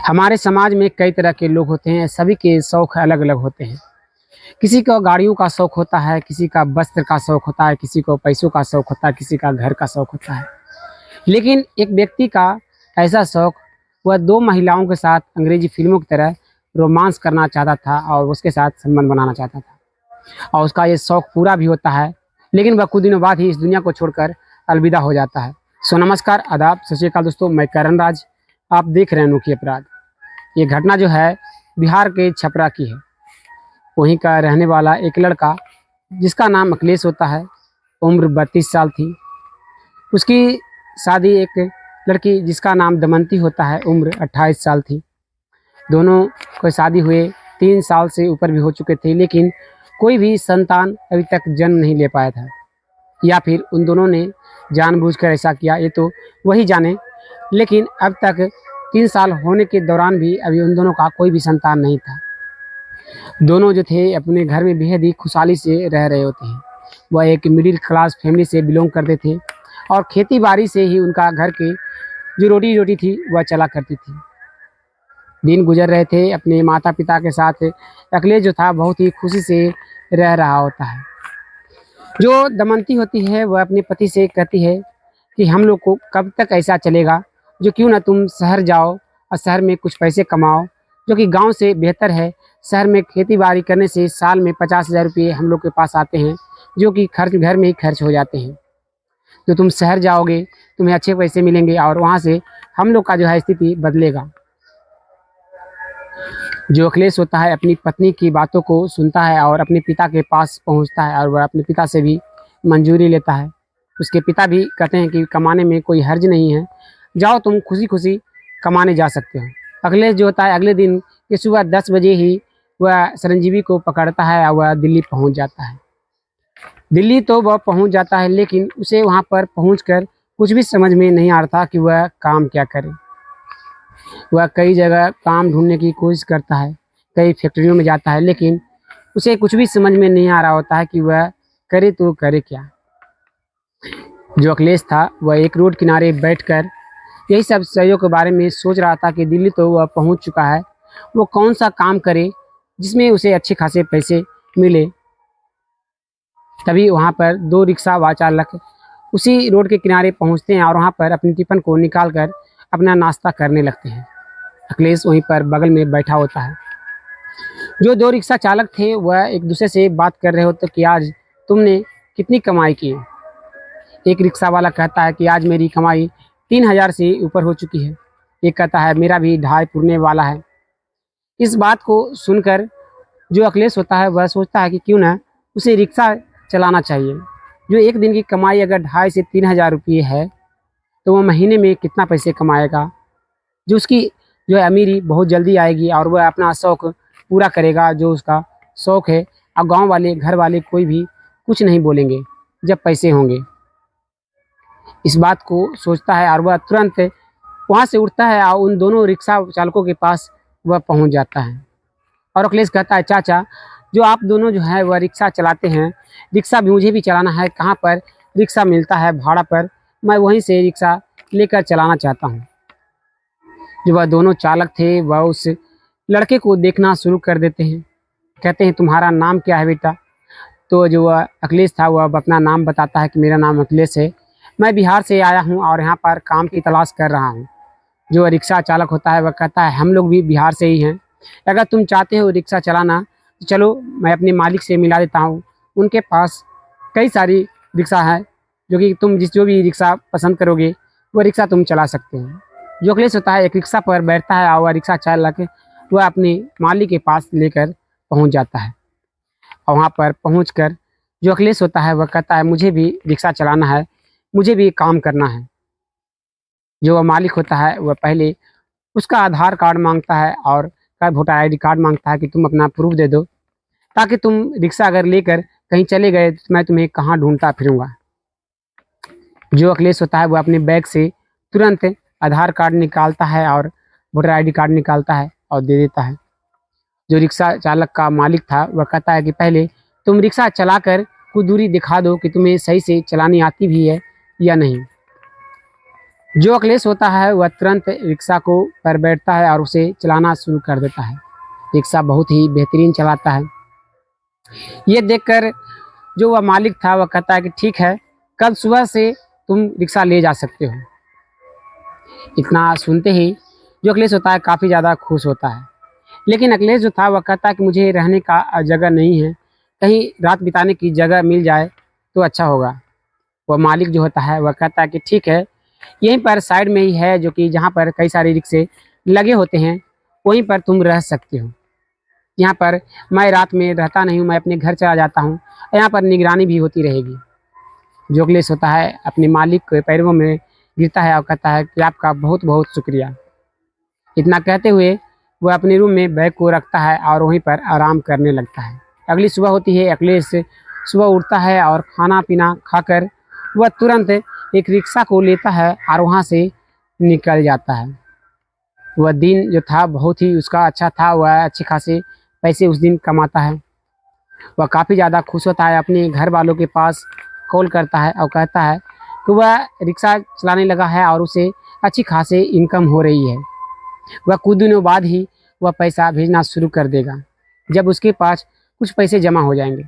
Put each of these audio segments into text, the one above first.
हमारे समाज में कई तरह के लोग होते हैं, सभी के शौक अलग अलग होते हैं। किसी को गाड़ियों का शौक होता है, किसी का वस्त्र का शौक होता है, किसी को पैसों का शौक होता है, किसी का घर का शौक होता है। लेकिन एक व्यक्ति का ऐसा शौक, वह दो महिलाओं के साथ अंग्रेजी फिल्मों की तरह रोमांस करना चाहता था और उसके साथ संबंध बनाना चाहता था, और उसका ये शौक पूरा भी होता है। लेकिन वह कुछ दिनों बाद ही इस दुनिया को छोड़कर अलविदा हो जाता है। सो नमस्कार, आदाब, सत श्री अकाल दोस्तों, मैं करण राज। आप देख रहे हैं अनोखी अपराध। ये घटना जो है बिहार के छपरा की है। वहीं का रहने वाला एक लड़का जिसका नाम अखिलेश होता है, उम्र 32 साल थी। उसकी शादी एक लड़की जिसका नाम दमयंती होता है, उम्र 28 साल थी। दोनों को शादी हुए 3 साल से ऊपर भी हो चुके थे, लेकिन कोई भी संतान अभी तक जन्म नहीं ले पाया था, या फिर उन दोनों ने जानबूझकर ऐसा किया, ये तो वही जाने। लेकिन अब तक 3 साल होने के दौरान भी अभी उन दोनों का कोई भी संतान नहीं था। दोनों जो थे अपने घर में बेहद ही खुशहाली से रह रहे होते हैं। वह एक मिडिल क्लास फैमिली से बिलोंग करते थे और खेती बाड़ी से ही उनका घर के जो रोटी रोटी थी वह चला करती थी। दिन गुजर रहे थे अपने माता पिता के साथ। अखिलेश जो था बहुत ही खुशी से रह रहा होता है। जो दमयंती होती है वह अपने पति से कहती है कि हम लोग को कब तक ऐसा चलेगा, जो क्यों ना तुम शहर जाओ और शहर में कुछ पैसे कमाओ, जो कि गांव से बेहतर है। शहर में खेती बाड़ी करने से साल में 50,000 रुपये हम लोग के पास आते हैं, जो कि खर्च घर में ही खर्च हो जाते हैं। तो तुम शहर जाओगे, तुम्हें अच्छे पैसे मिलेंगे और वहाँ से हम लोग का जो है स्थिति बदलेगा। जो अखिलेश होता है अपनी पत्नी की बातों को सुनता है और अपने पिता के पास पहुँचता है और वह अपने पिता से भी मंजूरी लेता है। उसके पिता भी कहते हैं कि कमाने में कोई हर्ज नहीं है, जाओ तुम खुशी खुशी कमाने जा सकते हो। अखिलेश जो होता है अगले दिन के सुबह 10 बजे ही वह चिरंजीवी को पकड़ता है और वह दिल्ली पहुंच जाता है। दिल्ली तो वह पहुंच जाता है, लेकिन उसे वहां पर पहुंचकर कुछ भी समझ में नहीं आ रहा था कि वह काम क्या करे। वह कई जगह काम ढूंढने की कोशिश करता है, कई फैक्ट्रियों में जाता है, लेकिन उसे कुछ भी समझ में नहीं आ रहा होता है कि वह करे तो करे क्या। जो अखिलेश था वह एक रोड किनारे बैठकर यही सब सहयोग के बारे में सोच रहा था कि दिल्ली तो वह पहुंच चुका है, वो कौन सा काम करे जिसमें उसे अच्छे खासे पैसे मिले। तभी वहां पर 2 रिक्शा चालक उसी रोड के किनारे पहुंचते हैं और वहां पर अपनी टिफिन को निकाल कर अपना नाश्ता करने लगते हैं। अखिलेश वहीं पर बगल में बैठा होता है। जो 2 रिक्शा चालक थे वह एक दूसरे से बात कर रहे होते कि आज तुमने कितनी कमाई की। एक रिक्शा वाला कहता है कि आज मेरी कमाई 3,000 से ऊपर हो चुकी है। एक कहता है मेरा भी 2.5 पुरने वाला है। इस बात को सुनकर जो अखिलेश होता है वह सोचता है कि क्यों ना उसे रिक्शा चलाना चाहिए। जो एक दिन की कमाई अगर 2.5 से 3,000 रुपये है, तो वह महीने में कितना पैसे कमाएगा। जो उसकी जो है अमीरी बहुत जल्दी आएगी और वह अपना शौक़ पूरा करेगा जो उसका शौक़ है। और गाँव वाले घर वाले कोई भी कुछ नहीं बोलेंगे जब पैसे होंगे। इस बात को सोचता है और वह तुरंत वहाँ से उठता है और उन दोनों रिक्शा चालकों के पास वह पहुँच जाता है। और अखिलेश कहता है चाचा, जो आप दोनों जो है वह रिक्शा चलाते हैं, रिक्शा भी मुझे भी चलाना है, कहाँ पर रिक्शा मिलता है भाड़ा पर, मैं वहीं से रिक्शा लेकर चलाना चाहता हूँ। जो वह दोनों चालक थे वह उस लड़के को देखना शुरू कर देते हैं। कहते हैं तुम्हारा नाम क्या है बेटा। तो जो वह अखिलेश था वह अपना नाम बताता है कि मेरा नाम अखिलेश है, मैं बिहार से आया हूँ और यहाँ पर काम की तलाश कर रहा हूँ। जो रिक्शा चालक होता है वह कहता है हम लोग भी बिहार से ही हैं, अगर तुम चाहते हो रिक्शा चलाना तो चलो मैं अपने मालिक से मिला देता हूँ, उनके पास कई सारी रिक्शा है, जो कि तुम जो भी रिक्शा पसंद करोगे वो रिक्शा तुम चला सकते हो। जो अखिलेश होता है एक रिक्शा पर बैठता है और वह रिक्शा चालक वह अपने मालिक के पास लेकर पहुँच जाता है। और वहाँ पर पहुँच कर जो अखिलेश होता है वह कहता है मुझे भी रिक्शा चलाना है, मुझे भी काम करना है। जो वह मालिक होता है वह पहले उसका आधार कार्ड मांगता है और वोटर ID कार्ड मांगता है कि तुम अपना प्रूफ दे दो, ताकि तुम रिक्शा अगर लेकर कहीं चले गए तो मैं तुम्हें कहाँ ढूंढता फिरूंगा। जो अखिलेश होता है वह अपने बैग से तुरंत आधार कार्ड निकालता है और वोटर ID कार्ड निकालता है और दे देता है। जो रिक्शा चालक का मालिक था वह कहता है कि पहले तुम रिक्शा चलाकर कुछ दूरी दिखा दो कि तुम्हें सही से चलानी आती भी है या नहीं। जो अखिलेश होता है वह तुरंत रिक्शा को पर बैठता है और उसे चलाना शुरू कर देता है। रिक्शा बहुत ही बेहतरीन चलाता है। ये देखकर जो वह मालिक था वह कहता है कि ठीक है, कल सुबह से तुम रिक्शा ले जा सकते हो। इतना सुनते ही जो अखिलेश होता है काफ़ी ज़्यादा खुश होता है। लेकिन अखिलेश जो था वह कहता है कि मुझे रहने का जगह नहीं है, कहीं रात बिताने की जगह मिल जाए तो अच्छा होगा। वह मालिक जो होता है वह कहता है कि ठीक है, यहीं पर साइड में ही है जो कि जहाँ पर कई सारे रिक्शे लगे होते हैं, वहीं पर तुम रह सकते हो। यहाँ पर मैं रात में रहता नहीं हूँ, मैं अपने घर चला जाता हूँ, यहाँ पर निगरानी भी होती रहेगी। जो अखिलेश होता है अपने मालिक के पैरों में गिरता है और कहता है कि आपका बहुत बहुत शुक्रिया। इतना कहते हुए वह अपने रूम में बैग को रखता है और वहीं पर आराम करने लगता है। अगली सुबह होती है, अखिलेश सुबह उठता है और खाना पीना खाकर वह तुरंत एक रिक्शा को लेता है और वहाँ से निकल जाता है। वह दिन जो था बहुत ही उसका अच्छा था, वह अच्छे खासे पैसे उस दिन कमाता है। वह काफ़ी ज़्यादा खुश होता है, अपने घर वालों के पास कॉल करता है और कहता है कि वह रिक्शा चलाने लगा है और उसे अच्छी खासी इनकम हो रही है। वह कुछ दिनों बाद ही वह पैसा भेजना शुरू कर देगा, जब उसके पास कुछ पैसे जमा हो जाएंगे।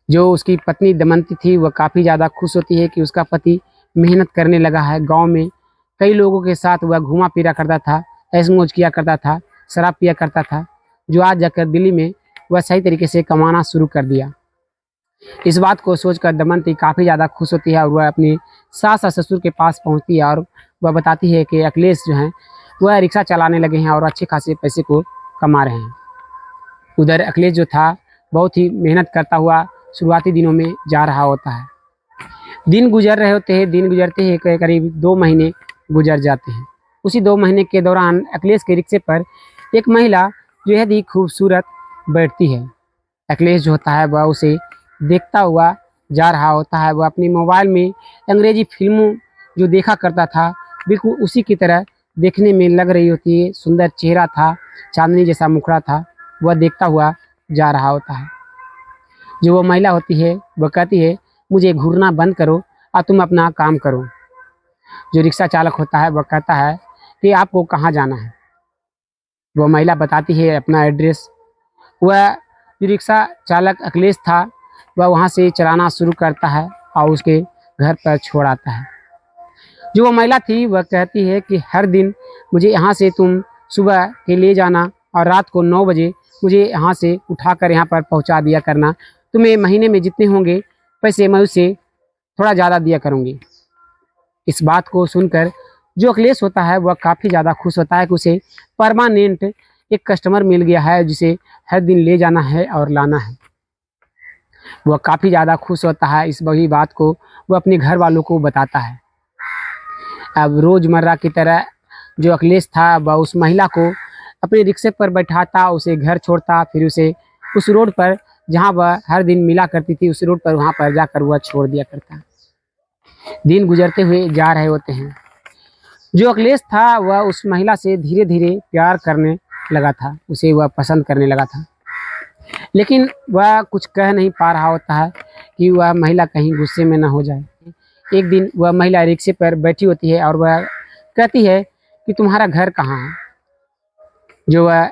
जो उसकी पत्नी दमयंती थी वह काफ़ी ज़्यादा खुश होती है कि उसका पति मेहनत करने लगा है। गांव में कई लोगों के साथ वह घूमा फिरा करता था, ऐश मौज किया करता था, शराब पिया करता था, जो आज जाकर दिल्ली में वह सही तरीके से कमाना शुरू कर दिया। इस बात को सोचकर दमयंती काफ़ी ज़्यादा खुश होती है और वह अपने सास और ससुर के पास पहुंचती है और वह बताती है कि अखिलेश जो हैं वह रिक्शा चलाने लगे हैं और अच्छे खासे पैसे को कमा रहे हैं। उधर अखिलेश जो था बहुत ही मेहनत करता हुआ शुरुआती दिनों में जा रहा होता है। दिन गुजर रहे होते हैं, दिन गुजरते ही करीब 2 महीने गुजर जाते हैं। उसी 2 महीने के दौरान अखिलेश के रिक्शे पर एक महिला बेहद ही खूबसूरत बैठती है। अखिलेश जो होता है वह उसे देखता हुआ जा रहा होता है। वह अपने मोबाइल में अंग्रेजी फिल्मों जो देखा करता था बिल्कुल उसी की तरह देखने में लग रही होती है। सुंदर चेहरा था, चांदनी जैसा मुखड़ा था, वह देखता हुआ जा रहा होता है। जो वो महिला होती है वह कहती है मुझे घूरना बंद करो और तुम अपना काम करो। जो रिक्शा चालक होता है वह कहता है कि आपको कहाँ जाना है। वह महिला बताती है अपना एड्रेस। वह जो रिक्शा चालक अखिलेश था वह वहाँ से चलाना शुरू करता है और उसके घर पर छोड़ आता है। जो वो महिला थी वह कहती है कि हर दिन मुझे यहाँ से तुम सुबह के ले जाना और रात को 9 बजे मुझे यहाँ से उठाकर यहाँ पर पहुँचा दिया करना। तुम्हें महीने में जितने होंगे पैसे मैं उससे थोड़ा ज़्यादा दिया करूँगी। इस बात को सुनकर जो अखिलेश होता है वह काफ़ी ज़्यादा खुश होता है कि उसे परमानेंट एक कस्टमर मिल गया है जिसे हर दिन ले जाना है और लाना है। वह काफ़ी ज़्यादा खुश होता है। इस वही बात को वह अपने घर वालों को बताता है। अब रोज़मर्रा की तरह जो अखिलेश था वह उस महिला को अपने रिक्शे पर बैठाता, उसे घर छोड़ता, फिर उसे उस रोड पर जहाँ वह हर दिन मिला करती थी उस रोड पर वहाँ पर जाकर वह छोड़ दिया करता। दिन गुजरते हुए जा रहे होते हैं। जो अखिलेश था वह उस महिला से धीरे धीरे प्यार करने लगा था, उसे वह पसंद करने लगा था। लेकिन वह कुछ कह नहीं पा रहा होता है कि वह महिला कहीं गुस्से में ना हो जाए। एक दिन वह महिला रिक्शे पर बैठी होती है और वह कहती है कि तुम्हारा घर कहाँ है। जो वह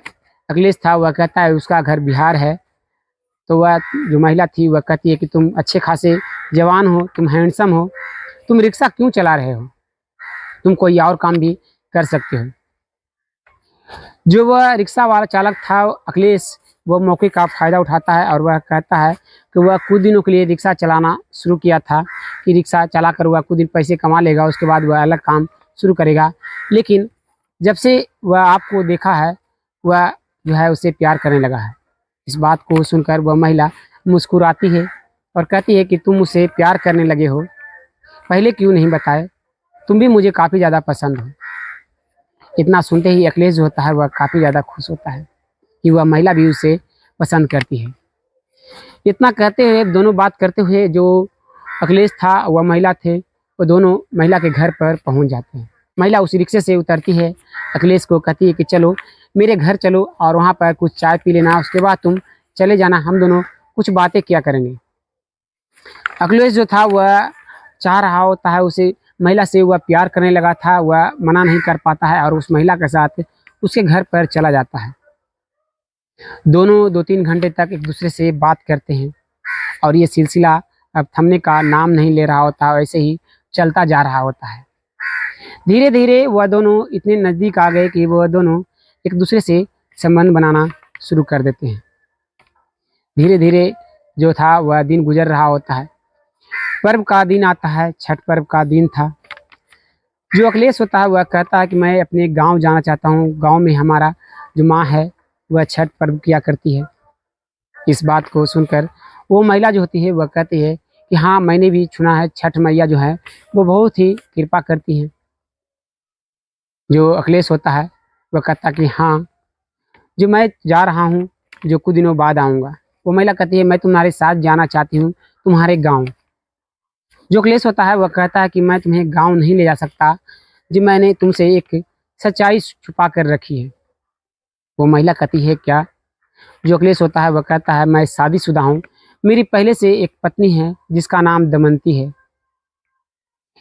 अखिलेश था वह कहता है उसका घर बिहार है। तो वह जो महिला थी वह कहती है कि तुम अच्छे खासे जवान हो, तुम हैंडसम हो, तुम रिक्शा क्यों चला रहे हो, तुम कोई और काम भी कर सकते हो। जो वह रिक्शा वाला चालक था अखिलेश, वह मौके का फ़ायदा उठाता है और वह कहता है कि वह कुछ दिनों के लिए रिक्शा चलाना शुरू किया था कि रिक्शा चलाकर वह कुछ दिन पैसे कमा लेगा, उसके बाद वह अलग काम शुरू करेगा। लेकिन जब से वह आपको देखा है वह जो है उससे प्यार करने लगा है। इस बात को सुनकर वह महिला मुस्कुराती है और कहती है कि तुम मुझसे प्यार करने लगे हो, पहले क्यों नहीं बताए, तुम भी मुझे काफ़ी ज़्यादा पसंद हो। इतना सुनते ही अखिलेश जो होता है वह काफ़ी ज़्यादा खुश होता है कि वह महिला भी उसे पसंद करती है। इतना कहते हुए दोनों बात करते हुए जो अखिलेश था वह महिला थे, वो दोनों महिला के घर पर पहुंच जाते हैं। महिला उस रिक्शे से उतरती है, अखिलेश को कहती है कि चलो मेरे घर चलो और वहाँ पर कुछ चाय पी लेना, उसके बाद तुम चले जाना, हम दोनों कुछ बातें किया करेंगे। अखिलेश जो था वह चाह रहा होता है उसे महिला से वह प्यार करने लगा था वह मना नहीं कर पाता है और उस महिला के साथ उसके घर पर चला जाता है। दोनों 2-3 घंटे तक एक दूसरे से बात करते हैं और ये सिलसिला अब थमने का नाम नहीं ले रहा होता, वैसे ही चलता जा रहा होता है। धीरे धीरे वह दोनों इतने नज़दीक आ गए कि वह दोनों एक दूसरे से संबंध बनाना शुरू कर देते हैं। धीरे धीरे जो था वह दिन गुजर रहा होता है। पर्व का दिन आता है, छठ पर्व का दिन था। जो अखिलेश होता है वह कहता है कि मैं अपने गांव जाना चाहता हूं, गांव में हमारा जो माँ है वह छठ पर्व किया करती है। इस बात को सुनकर वो महिला जो होती है वह कहती है कि हाँ, मैंने भी सुना है छठ मैया जो है वो बहुत ही कृपा करती हैं। जो अखिलेश होता है वह कहता कि हाँ, जो मैं जा रहा हूँ, जो कुछ दिनों बाद आऊँगा। वो महिला कहती है मैं तुम्हारे साथ जाना चाहती हूँ तुम्हारे गाँव। जो अखिलेश होता है वह कहता है कि मैं तुम्हें गाँव नहीं ले जा सकता, जी मैंने तुमसे एक सच्चाई छुपा कर रखी है। वो महिला कहती है क्या? जो अखिलेश होता है वह कहता है मैं शादीशुदा हूँ, मेरी पहले से एक पत्नी है जिसका नाम दमयंती है।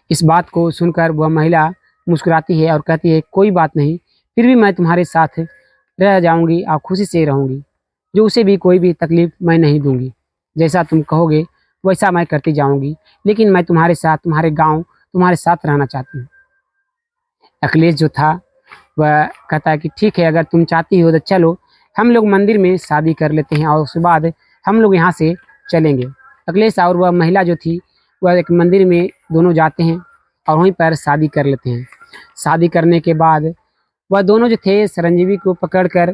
इस बात को सुनकर वह महिला मुस्कुराती है और कहती है कोई बात नहीं, फिर भी मैं तुम्हारे साथ रह जाऊंगी और खुशी से रहूंगी, जो उसे भी कोई भी तकलीफ मैं नहीं दूंगी। जैसा तुम कहोगे वैसा मैं करती जाऊंगी, लेकिन मैं तुम्हारे साथ, तुम्हारे गांव, तुम्हारे साथ रहना चाहती हूँ। अखिलेश जो था वह कहता है कि ठीक है, अगर तुम चाहती हो तो चलो हम लोग मंदिर में शादी कर लेते हैं और उसके बाद हम लोग यहाँ से चलेंगे। अखिलेश और वह महिला जो थी वह एक मंदिर में दोनों जाते हैं और वहीं पर शादी कर लेते हैं। शादी करने के बाद वह दोनों जो थे चिरंजीवी को पकड़कर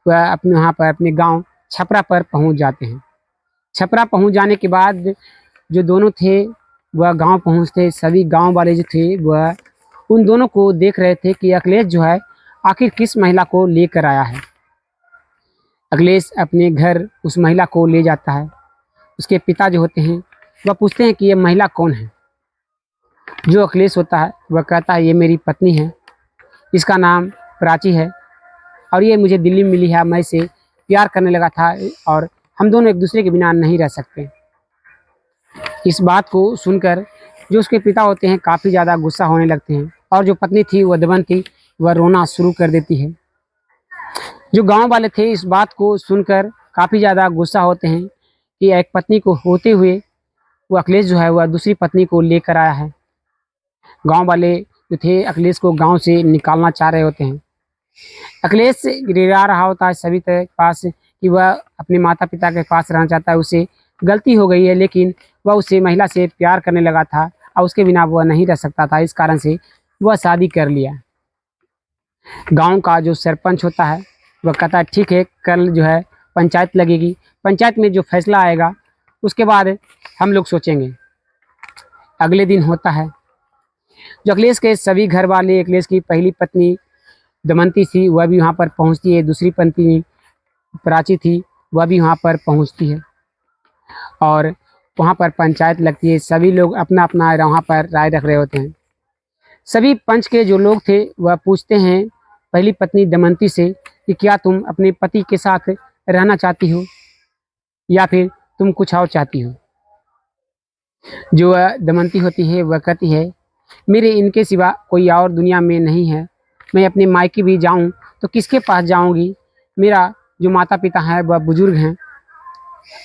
वह अपने वहाँ पर अपने गांव छपरा पर पहुँच जाते हैं। छपरा पहुँच जाने के बाद जो दोनों थे वह गांव पहुँचते, सभी गांव वाले जो थे वह उन दोनों को देख रहे थे कि अखिलेश जो है आखिर किस महिला को लेकर आया है। अखिलेश अपने घर उस महिला को ले जाता है। उसके पिता जो होते हैं वह पूछते हैं कि ये महिला कौन है। जो अखिलेश होता है वह कहता है ये मेरी पत्नी है, इसका नाम प्राची है और ये मुझे दिल्ली में मिली है, मैं इसे प्यार करने लगा था और हम दोनों एक दूसरे के बिना नहीं रह सकते। इस बात को सुनकर जो उसके पिता होते हैं काफ़ी ज़्यादा गुस्सा होने लगते हैं और जो पत्नी थी वह दमयंती वह रोना शुरू कर देती है। जो गांव वाले थे इस बात को सुनकर काफ़ी ज़्यादा गुस्सा होते हैं कि एक पत्नी को होते हुए वो अखिलेश जो है वह दूसरी पत्नी को लेकर आया है। गांव वाले जो थे अखिलेश को गांव से निकालना चाह रहे होते हैं। अखिलेश गिरा रहा होता है सभी के पास कि वह अपने माता पिता के पास रहना चाहता है, उसे गलती हो गई है, लेकिन वह उसे महिला से प्यार करने लगा था और उसके बिना वह नहीं रह सकता था, इस कारण से वह शादी कर लिया। गांव का जो सरपंच होता है वह कहता है ठीक है, कल जो है पंचायत लगेगी, पंचायत में जो फैसला आएगा उसके बाद हम लोग सोचेंगे। अगले दिन होता है। जो अखिलेश के सभी घर वाले, अखिलेश की पहली पत्नी दमयंती थी वह भी वहाँ पर पहुँचती है, दूसरी पत्नी प्राची थी वह भी वहाँ पर पहुँचती है और वहाँ पर पंचायत लगती है। सभी लोग अपना अपना वहाँ पर राय रख रहे होते हैं। सभी पंच के जो लोग थे वह पूछते हैं पहली पत्नी दमयंती से कि क्या तुम अपने पति के साथ रहना चाहती हो या फिर तुम कुछ और चाहती हो। जो दमयंती होती है वह कहती है मेरे इनके सिवा कोई और दुनिया में नहीं है, मैं अपने मायके भी जाऊं तो किसके पास जाऊंगी, मेरा जो माता पिता हैं वह बुजुर्ग हैं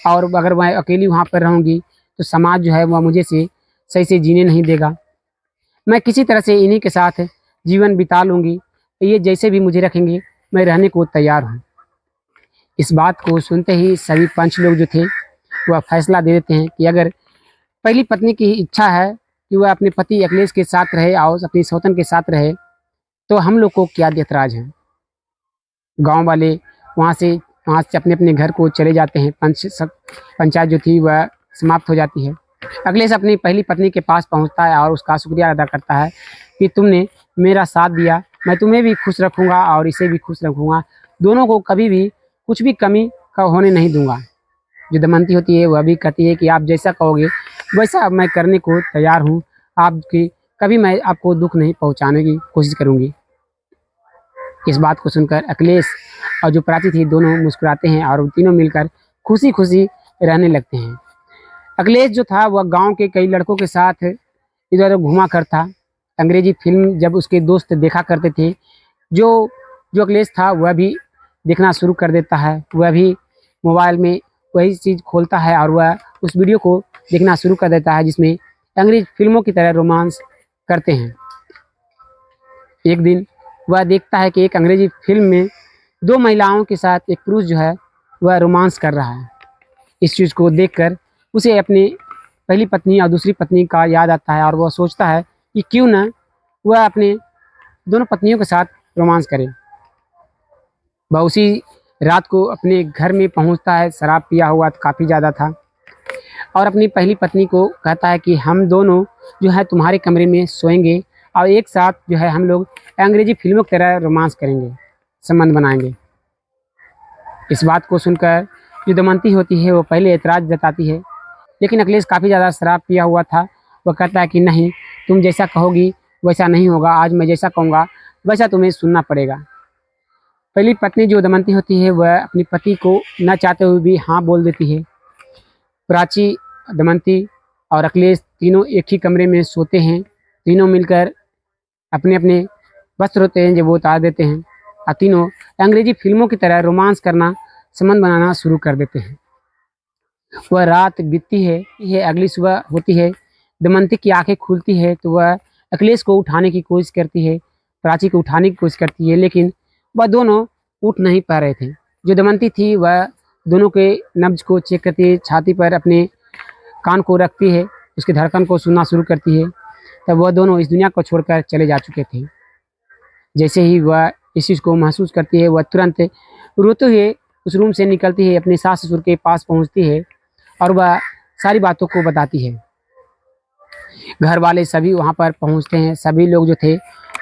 और अगर मैं अकेली वहाँ पर रहूँगी तो समाज जो है वह मुझे से सही से जीने नहीं देगा। मैं किसी तरह से इन्हीं के साथ जीवन बिता लूँगी, ये जैसे भी मुझे रखेंगे मैं रहने को तैयार हूँ। इस बात को सुनते ही सभी पंच लोग जो थे वह फैसला दे देते हैं कि अगर पहली पत्नी की इच्छा है कि वह अपने पति अखिलेश के साथ रहे और अपनी सौतन के साथ रहे तो हम लोग को क्या ऐतराज़ है। गांव वाले वहाँ से अपने अपने घर को चले जाते हैं। पंचायत जो थी वह समाप्त हो जाती है। अखिलेश अपनी पहली पत्नी के पास पहुँचता है और उसका शुक्रिया अदा करता है कि तुमने मेरा साथ दिया, मैं तुम्हें भी खुश रखूँगा और इसे भी खुश रखूँगा, दोनों को कभी भी कुछ भी कमी का होने नहीं दूँगा। जो दमयंती होती है वह भी कहती है कि आप जैसा कहोगे वैसा मैं करने को तैयार हूँ, आपकी कभी मैं आपको दुख नहीं पहुँचाने की कोशिश करूँगी। इस बात को सुनकर अखिलेश और जो प्राची थी दोनों मुस्कुराते हैं और तीनों मिलकर खुशी खुशी रहने लगते हैं। अखिलेश जो था वह गांव के कई लड़कों के साथ इधर घुमा कर था अंग्रेजी फिल्म जब उसके दोस्त देखा करते थे, जो जो अखिलेश था वह भी देखना शुरू कर देता है। वह भी मोबाइल में वही चीज़ खोलता है और वह उस वीडियो को देखना शुरू कर देता है जिसमें अंग्रेज फिल्मों की तरह रोमांस करते हैं। एक दिन वह देखता है कि एक अंग्रेजी फिल्म में 2 महिलाओं के साथ एक पुरुष जो है वह रोमांस कर रहा है। इस चीज़ को देखकर उसे अपनी पहली पत्नी और दूसरी पत्नी का याद आता है और वह सोचता है कि क्यों न वह अपने दोनों पत्नियों के साथ रोमांस करे। वह उसी रात को अपने घर में पहुंचता है, शराब पिया हुआ काफ़ी ज़्यादा था, और अपनी पहली पत्नी को कहता है कि हम दोनों जो है तुम्हारे कमरे में सोएंगे और एक साथ जो है हम लोग अंग्रेजी फिल्मों की तरह रोमांस करेंगे, संबंध बनाएंगे। इस बात को सुनकर जो दमयंती होती है वो पहले एतराज़ जताती है, लेकिन अखिलेश काफ़ी ज़्यादा शराब पिया हुआ था। वह कहता है कि नहीं, तुम जैसा कहोगी वैसा नहीं होगा, आज मैं जैसा कहूँगा वैसा तुम्हें सुनना पड़ेगा। पहली पत्नी जो दमयंती होती है वह अपनी पति को न चाहते हुए भी हाँ बोल देती है। प्राची, दमयंती और अखिलेश तीनों एक ही कमरे में सोते हैं। तीनों मिलकर अपने अपने वस्त्र होते हैं जो वो उतार देते हैं और तीनों अंग्रेजी फिल्मों की तरह रोमांस करना, संबंध बनाना शुरू कर देते हैं। वह रात बीतती है, अगली सुबह होती है। दमयंती की आंखें खुलती है तो वह अखिलेश को उठाने की कोशिश करती है, प्राची को उठाने की कोशिश करती है, लेकिन वह दोनों उठ नहीं पा रहे थे। जो दमयंती थी वह दोनों के नब्ज को चेक करती है, छाती पर अपने कान को रखती है, उसकी धड़कन को सुनना शुरू करती है। तब वह दोनों इस दुनिया को छोड़कर चले जा चुके थे। जैसे ही वह इस चीज़ को महसूस करती है वह तुरंत रोते हुए उस रूम से निकलती है, अपने सास ससुर के पास पहुंचती है और वह सारी बातों को बताती है। घर वाले सभी वहां पर पहुंचते हैं। सभी लोग जो थे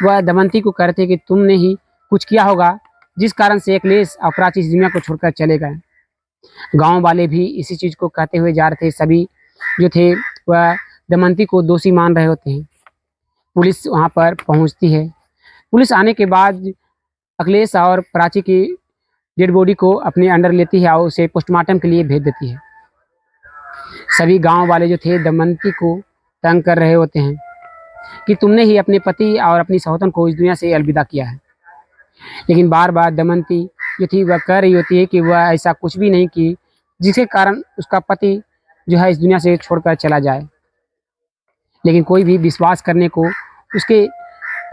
वह दमयंती को कहते हैं कि तुमने ही कुछ किया होगा जिस कारण से अखिलेश और प्राची इस दुनिया को छोड़कर चले गए। गांव वाले भी इसी चीज़ को कहते हुए जा रहे थे। सभी जो थे वह दमयंती को दोषी मान रहे होते हैं। पुलिस वहां पर पहुंचती है। पुलिस आने के बाद अखिलेश और प्राची की डेड बॉडी को अपने अंडर लेती है और उसे पोस्टमार्टम के लिए भेज देती है। सभी गांव वाले जो थे दमयंती को तंग कर रहे होते हैं कि तुमने ही अपने पति और अपनी सौतन को इस दुनिया से अलविदा किया है, लेकिन बार बार दमयंती जो थी वह कह रही होती है कि वह ऐसा कुछ भी नहीं की जिसके कारण उसका पति जो है इस दुनिया से छोड़कर चला जाए, लेकिन कोई भी विश्वास करने को उसके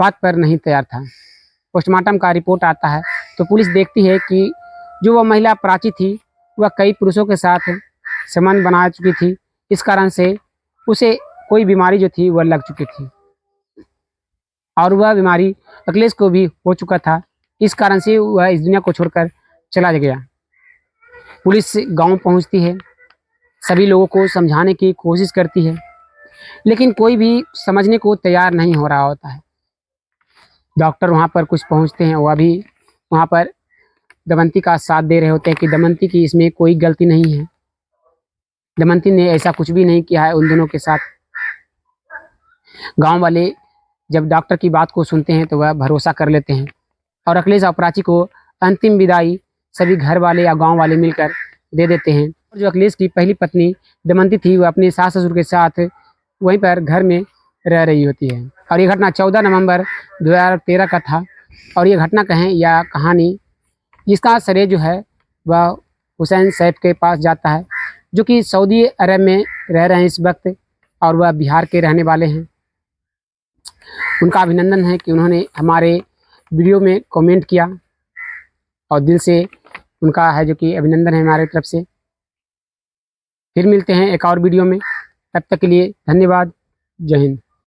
बात पर नहीं तैयार था। पोस्टमार्टम का रिपोर्ट आता है तो पुलिस देखती है कि जो वह महिला प्राची थी वह कई पुरुषों के साथ संबंध बना चुकी थी, इस कारण से उसे कोई बीमारी जो थी वह लग चुकी थी और वह बीमारी अखिलेश को भी हो चुका था, इस कारण से वह इस दुनिया को छोड़कर चला गया। पुलिस गांव पहुंचती है, सभी लोगों को समझाने की कोशिश करती है, लेकिन कोई भी समझने को तैयार नहीं हो रहा होता है। डॉक्टर वहां पर कुछ पहुंचते हैं, वह भी वहां पर दमयंती का साथ दे रहे होते हैं कि दमयंती की इसमें कोई गलती नहीं है, दमयंती ने ऐसा कुछ भी नहीं किया है उन दोनों के साथ। गांव वाले जब डॉक्टर की बात को सुनते हैं तो वह भरोसा कर लेते हैं और अखिलेश और प्राची को अंतिम विदाई सभी घर वाले या गांव वाले मिलकर दे देते हैं। जो अखिलेश की पहली पत्नी दमयंती थी वह अपने सास ससुर के साथ वहीं पर घर में रह रही होती है और ये घटना 14 नवंबर 2013 का था। और ये घटना कहें या कहानी, जिसका श्रेय जो है वह हुसैन सैफ के पास जाता है, जो कि सऊदी अरब में रह रहे हैं इस वक्त और वह बिहार के रहने वाले हैं। उनका अभिनंदन है कि उन्होंने हमारे वीडियो में कमेंट किया और दिल से उनका है जो कि अभिनंदन है हमारे तरफ से। फिर मिलते हैं एक और वीडियो में, तब तक के लिए धन्यवाद। जय हिंद।